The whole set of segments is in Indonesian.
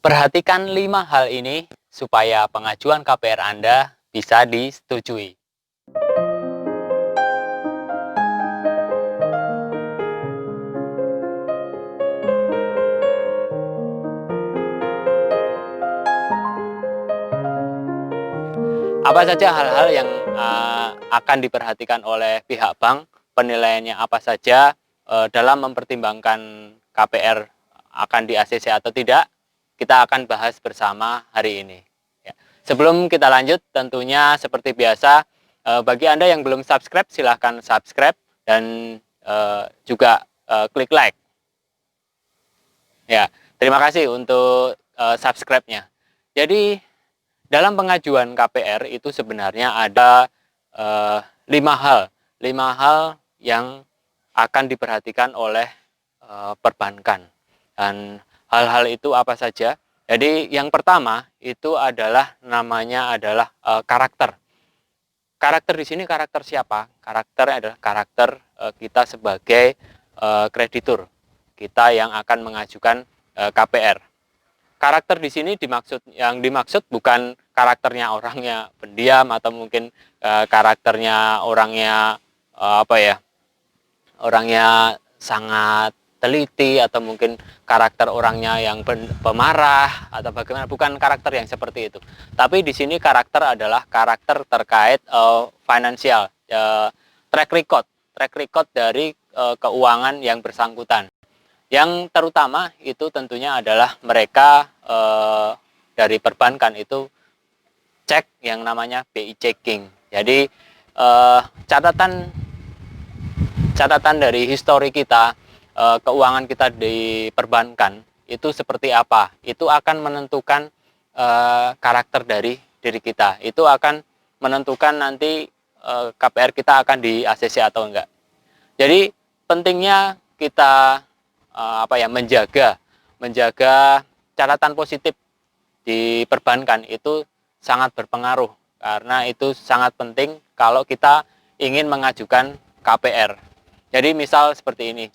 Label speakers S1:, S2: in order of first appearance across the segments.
S1: Perhatikan 5 hal ini supaya pengajuan KPR Anda bisa disetujui. Apa saja hal-hal yang akan diperhatikan oleh pihak bank, penilaiannya apa saja dalam mempertimbangkan KPR akan di ACC atau tidak, kita akan bahas bersama hari ini. Ya. Sebelum kita lanjut, tentunya seperti biasa, bagi Anda yang belum subscribe, silahkan subscribe dan juga klik like. Ya, terima kasih untuk subscribe-nya. Jadi, dalam pengajuan KPR itu sebenarnya ada 5 hal yang akan diperhatikan oleh perbankan. Dan hal-hal itu apa saja? Jadi yang pertama itu adalah namanya adalah karakter. Karakter di sini karakter siapa? Karakter adalah karakter kita sebagai kreditur. Kita yang akan mengajukan KPR. Karakter di sini yang dimaksud bukan karakternya orangnya pendiam atau mungkin karakternya orangnya orangnya sangat teliti atau mungkin karakter orangnya yang pemarah atau bagaimana, bukan karakter yang seperti itu. Tapi di sini karakter adalah karakter terkait finansial, track record dari keuangan yang bersangkutan. Yang terutama itu tentunya adalah mereka dari perbankan itu cek yang namanya BI checking. Jadi catatan dari histori kita, keuangan kita di perbankan itu seperti apa. Itu akan menentukan karakter dari diri kita. Itu akan menentukan nanti KPR kita akan di ACC atau enggak. Jadi pentingnya kita menjaga catatan positif di perbankan itu sangat berpengaruh, karena itu sangat penting kalau kita ingin mengajukan KPR. Jadi misal seperti ini,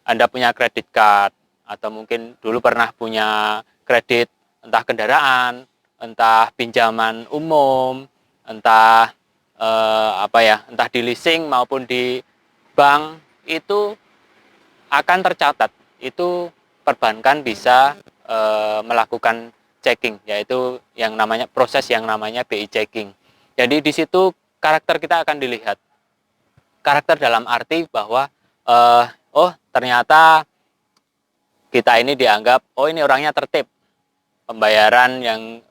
S1: Anda punya kredit card atau mungkin dulu pernah punya kredit entah kendaraan, entah pinjaman umum, entah entah di leasing maupun di bank, itu akan tercatat. Itu perbankan bisa melakukan checking, yaitu proses yang namanya BI checking. Jadi di situ karakter kita akan dilihat. Karakter dalam arti bahwa ternyata kita ini dianggap ini orangnya tertib. Pembayaran yang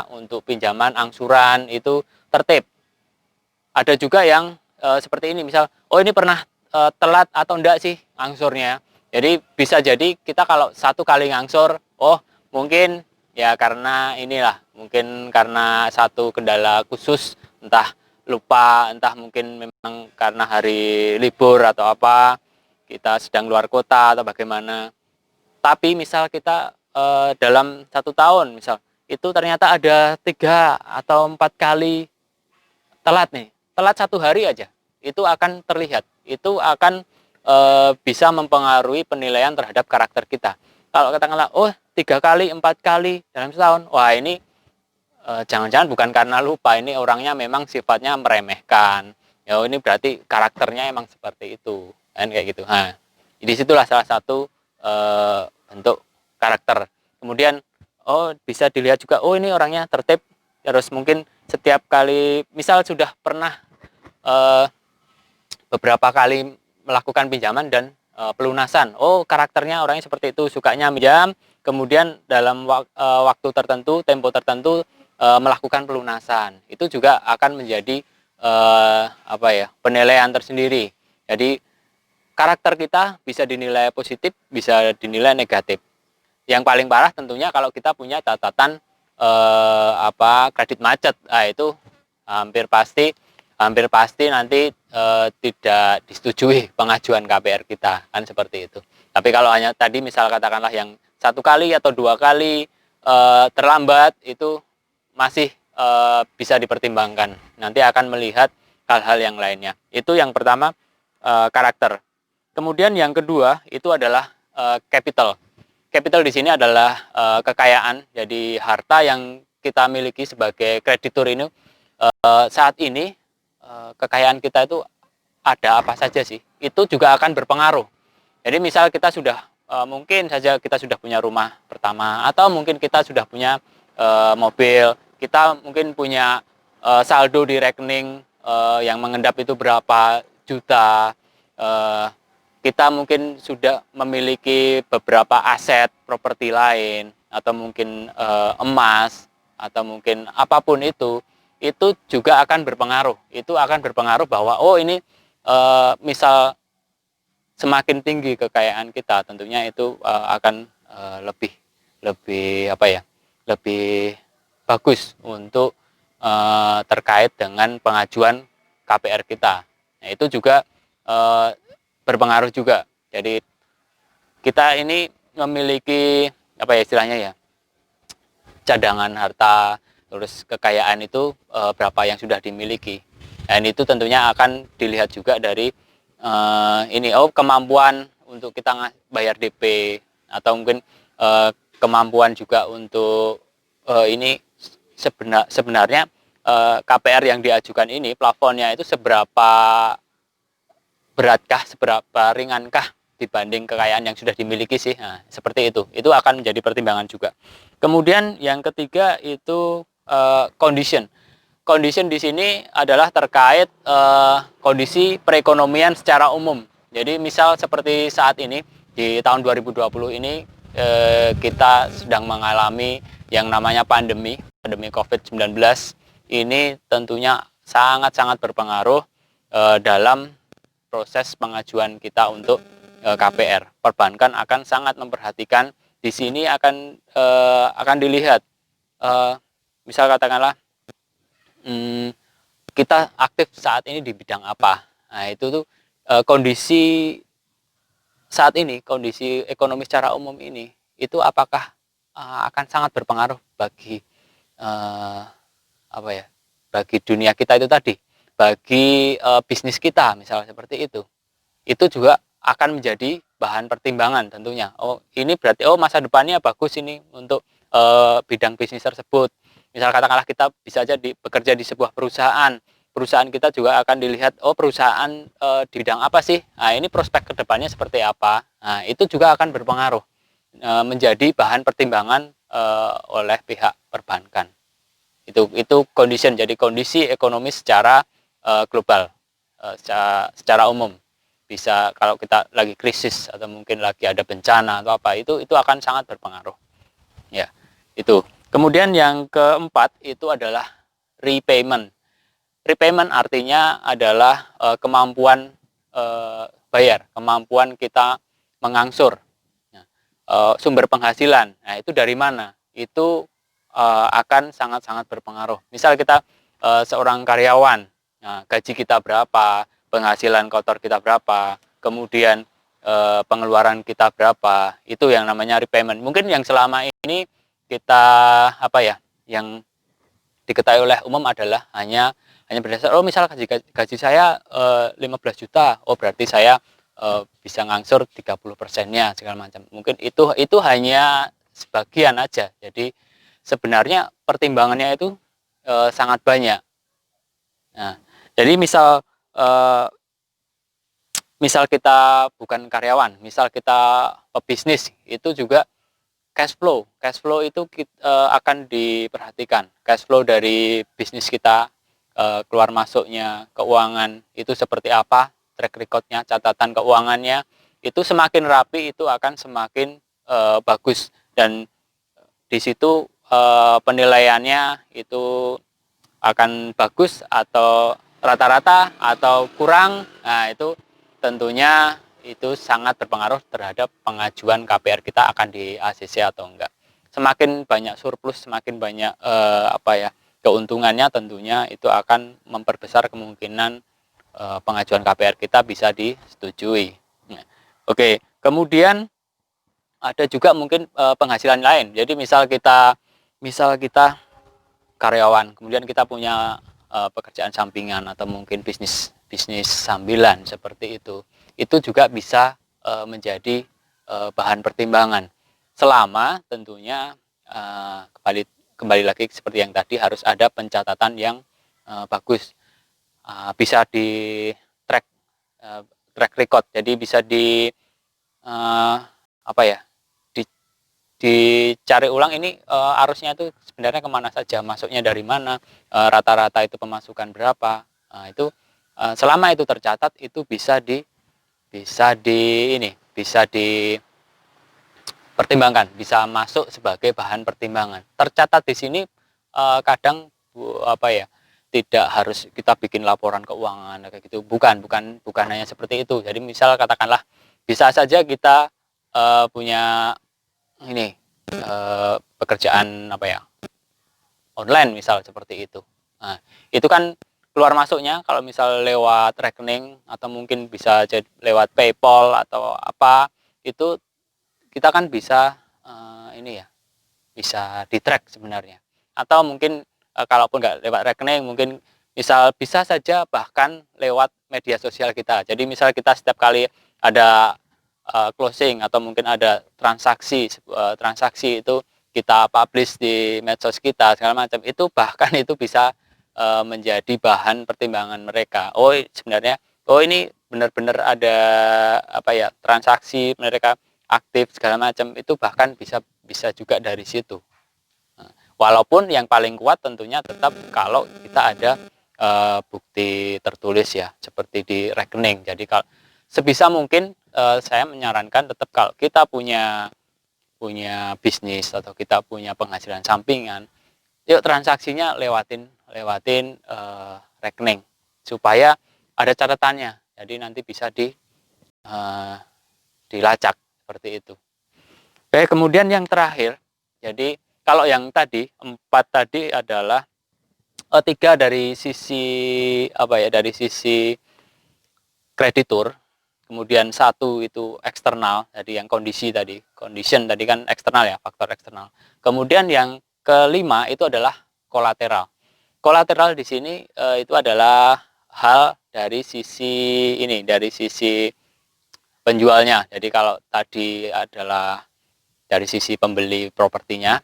S1: untuk pinjaman angsuran itu tertib. Ada juga yang seperti ini, misal ini pernah telat atau enggak sih angsurnya. Jadi bisa jadi kita kalau satu kali ngangsur, mungkin ya mungkin karena satu kendala khusus, entah lupa, entah mungkin memang karena hari libur atau apa, kita sedang luar kota atau bagaimana. Tapi misal kita dalam 1 tahun misal, itu ternyata ada 3 atau 4 kali telat 1 hari aja, itu akan terlihat. Itu akan bisa mempengaruhi penilaian terhadap karakter kita. Kalau katakanlah 3 kali 4 kali dalam setahun, ini jangan-jangan bukan karena lupa, ini orangnya memang sifatnya meremehkan. Ya ini berarti karakternya emang seperti itu, kan kayak gitu. Disitulah salah satu bentuk karakter. Kemudian bisa dilihat juga, ini orangnya tertib. Terus mungkin setiap kali misal sudah pernah beberapa kali melakukan pinjaman dan pelunasan, karakternya orangnya seperti itu, sukanya minjam, kemudian dalam waktu tertentu, tempo tertentu melakukan pelunasan. Itu juga akan menjadi penilaian tersendiri. Jadi karakter kita bisa dinilai positif, bisa dinilai negatif. Yang paling parah tentunya kalau kita punya catatan kredit macet. Itu hampir pasti nanti tidak disetujui pengajuan KPR kita, kan seperti itu. Tapi kalau hanya tadi misal katakanlah yang 1 kali atau 2 kali terlambat, itu masih bisa dipertimbangkan. Nanti akan melihat hal-hal yang lainnya. Itu yang pertama, karakter. Kemudian yang kedua itu adalah capital. capital di sini adalah kekayaan, jadi harta yang kita miliki sebagai kreditur ini saat ini kekayaan kita itu ada apa saja sih? Itu juga akan berpengaruh. Jadi misal kita sudah mungkin saja kita sudah punya rumah pertama, atau mungkin kita sudah punya mobil, kita mungkin punya saldo di rekening yang mengendap itu berapa juta, kita mungkin sudah memiliki beberapa aset properti lain, atau mungkin emas, atau mungkin apapun itu juga akan berpengaruh. Itu akan berpengaruh bahwa oh ini misal semakin tinggi kekayaan kita, tentunya itu akan lebih lebih apa ya, lebih bagus untuk terkait dengan pengajuan KPR kita. Nah, itu juga berpengaruh juga. Jadi kita ini memiliki apa ya istilahnya ya, cadangan harta, terus kekayaan itu berapa yang sudah dimiliki. Dan itu tentunya akan dilihat juga dari ini kemampuan untuk kita bayar DP, atau mungkin kemampuan juga untuk ini sebenarnya KPR yang diajukan ini plafonnya itu seberapa beratkah, seberapa ringankah dibanding kekayaan yang sudah dimiliki sih. Nah, seperti itu akan menjadi pertimbangan juga. Kemudian yang ketiga itu condition. Condition di sini adalah terkait kondisi perekonomian secara umum. Jadi misal seperti saat ini di tahun 2020 ini kita sedang mengalami yang namanya pandemi COVID-19. Ini tentunya sangat-sangat berpengaruh dalam proses pengajuan kita untuk KPR. Perbankan akan sangat memperhatikan di sini, akan dilihat misal katakanlah kita aktif saat ini di bidang apa. Nah, itu tuh kondisi saat ini, kondisi ekonomi secara umum ini, itu apakah akan sangat berpengaruh bagi apa ya, bagi dunia kita itu tadi, bagi bisnis kita misalnya seperti itu. Itu juga akan menjadi bahan pertimbangan tentunya. Oh, ini berarti masa depannya bagus ini untuk bidang bisnis tersebut. Misal katakanlah kita bisa aja bekerja di sebuah perusahaan. Perusahaan kita juga akan dilihat, perusahaan di bidang apa sih? Nah, ini prospek kedepannya seperti apa? Nah, itu juga akan berpengaruh, menjadi bahan pertimbangan oleh pihak perbankan. Itu condition, jadi kondisi ekonomi secara global, secara umum. Bisa kalau kita lagi krisis atau mungkin lagi ada bencana atau apa, itu akan sangat berpengaruh. Ya, itu. Kemudian yang keempat itu adalah repayment. Repayment artinya adalah kemampuan bayar, kemampuan kita mengangsur. Sumber penghasilan. Nah, itu dari mana? Itu akan sangat-sangat berpengaruh. Misal kita seorang karyawan, gaji kita berapa, penghasilan kotor kita berapa, kemudian pengeluaran kita berapa, itu yang namanya repayment. Mungkin yang selama ini kita apa ya, yang diketahui oleh umum adalah hanya berdasar misal gaji saya 15 juta, berarti saya bisa ngangsur 30%-nya segala macam. Mungkin itu hanya sebagian aja. Jadi sebenarnya pertimbangannya itu sangat banyak. Nah, jadi misal kita bukan karyawan, misal kita pebisnis, itu juga cash flow itu akan diperhatikan. Cash flow dari bisnis kita, keluar masuknya, keuangan itu seperti apa, track recordnya, catatan keuangannya, itu semakin rapi itu akan semakin bagus, dan di situ penilaiannya itu akan bagus atau rata-rata atau kurang. Nah, itu tentunya itu sangat berpengaruh terhadap pengajuan KPR kita akan di ACC atau enggak. Semakin banyak surplus, semakin banyak keuntungannya, tentunya itu akan memperbesar kemungkinan pengajuan KPR kita bisa disetujui. Oke, kemudian ada juga mungkin penghasilan lain. Jadi misal kita karyawan, kemudian kita punya pekerjaan sampingan atau mungkin bisnis sambilan seperti itu juga bisa menjadi bahan pertimbangan. selama tentunya kembali lagi seperti yang tadi, harus ada pencatatan yang bagus, bisa di track track record, jadi bisa di apa ya, dicari ulang ini arusnya itu sebenarnya kemana saja, masuknya dari mana, rata-rata itu pemasukan berapa. Nah, itu selama itu tercatat, itu bisa dipertimbangkan, bisa masuk sebagai bahan pertimbangan. Tercatat di sini kadang apa ya, tidak harus kita bikin laporan keuangan kayak gitu, bukan hanya seperti itu. Jadi misal katakanlah, bisa saja kita punya ini pekerjaan apa ya, online misal seperti itu. Nah, itu kan keluar masuknya kalau misal lewat rekening atau mungkin bisa lewat PayPal atau apa, itu kita kan bisa ini ya, bisa di track sebenarnya. Atau mungkin kalaupun nggak lewat rekening, mungkin misal bisa saja bahkan lewat media sosial kita. Jadi misal kita setiap kali ada closing atau mungkin ada transaksi itu kita publish di medsos kita segala macam, itu bahkan itu bisa menjadi bahan pertimbangan mereka. Oh sebenarnya, oh ini benar-benar ada apa ya, transaksi mereka aktif segala macam, itu bahkan bisa juga dari situ. Walaupun yang paling kuat tentunya tetap kalau kita ada bukti tertulis ya, seperti di rekening. Jadi kalau sebisa mungkin saya menyarankan tetap kalau kita punya bisnis atau kita punya penghasilan sampingan, yuk transaksinya lewatin rekening supaya ada catatannya. Jadi nanti bisa dilacak seperti itu. Oke, kemudian yang terakhir, jadi kalau yang tadi 4 tadi adalah 3 dari sisi apa ya, dari sisi kreditur, kemudian 1 itu eksternal, jadi yang condition tadi kan eksternal ya, faktor eksternal. Kemudian yang kelima itu adalah kolateral. Kolateral di sini itu adalah hal dari sisi dari sisi penjualnya. Jadi kalau tadi adalah dari sisi pembeli propertinya,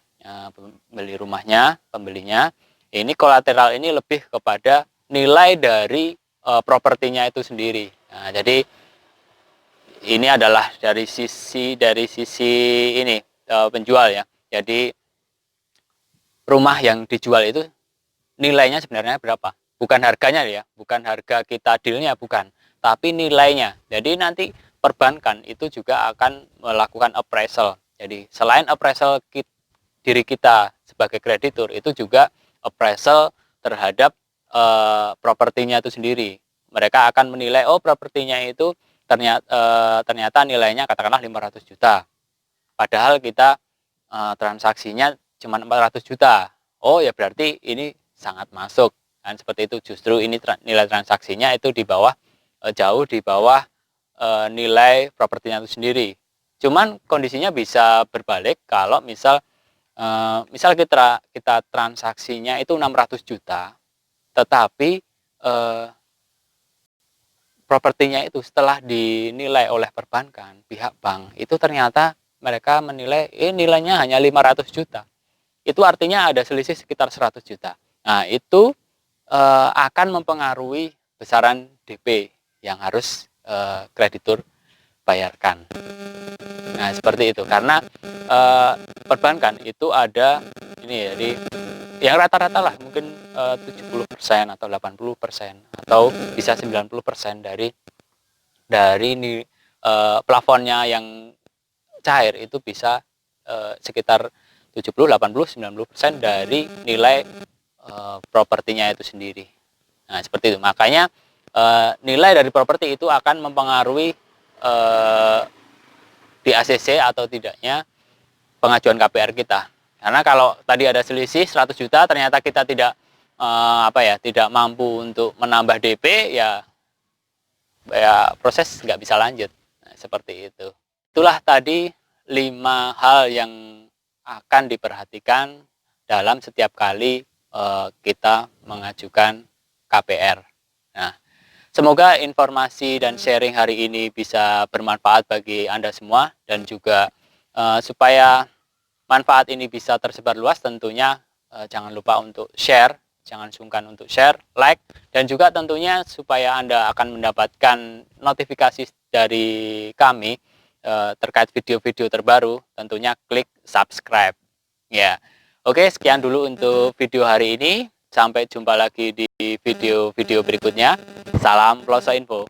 S1: pembeli rumahnya, pembelinya, ini kolateral ini lebih kepada nilai dari propertinya itu sendiri. Nah, jadi ini adalah dari sisi ini penjual ya. Jadi rumah yang dijual itu nilainya sebenarnya berapa? Bukan harganya ya, bukan harga kita dealnya, bukan, tapi nilainya. Jadi nanti perbankan itu juga akan melakukan appraisal. Jadi selain appraisal diri kita sebagai kreditur, itu juga appraisal terhadap propertinya itu sendiri. Mereka akan menilai, oh propertinya itu ternyata nilainya katakanlah 500 juta. Padahal kita transaksinya cuma 400 juta. Oh ya berarti ini sangat masuk. Kan seperti itu, justru ini nilai transaksinya itu di bawah, jauh di bawah nilai propertinya itu sendiri. Cuman kondisinya bisa berbalik kalau misal kita transaksinya itu 600 juta, tetapi propertinya itu setelah dinilai oleh perbankan, pihak bank, itu ternyata mereka menilai nilainya hanya 500 juta. Itu artinya ada selisih sekitar 100 juta. Nah, itu akan mempengaruhi besaran DP yang harus kreditur bayarkan. Nah, seperti itu. Karena perbankan itu ada ini ya, jadi yang rata-rata lah mungkin 70% atau 80% atau bisa 90% dari plafonnya yang cair itu bisa sekitar 70, 80, 90% dari nilai propertinya itu sendiri. Nah, seperti itu. Makanya nilai dari properti itu akan mempengaruhi di ACC atau tidaknya pengajuan KPR kita. Karena kalau tadi ada selisih 100 juta, ternyata kita tidak tidak mampu untuk menambah DP, ya proses nggak bisa lanjut. Nah, seperti itu. Itulah tadi 5 hal yang akan diperhatikan dalam setiap kali kita mengajukan KPR. Nah, semoga informasi dan sharing hari ini bisa bermanfaat bagi Anda semua dan juga Supaya manfaat ini bisa tersebar luas, tentunya jangan lupa untuk share, jangan sungkan untuk share, like, dan juga tentunya supaya Anda akan mendapatkan notifikasi dari kami terkait video-video terbaru, tentunya klik subscribe. Ya, oke, sekian dulu untuk video hari ini. Sampai jumpa lagi di video-video berikutnya. Salam Ploso Info.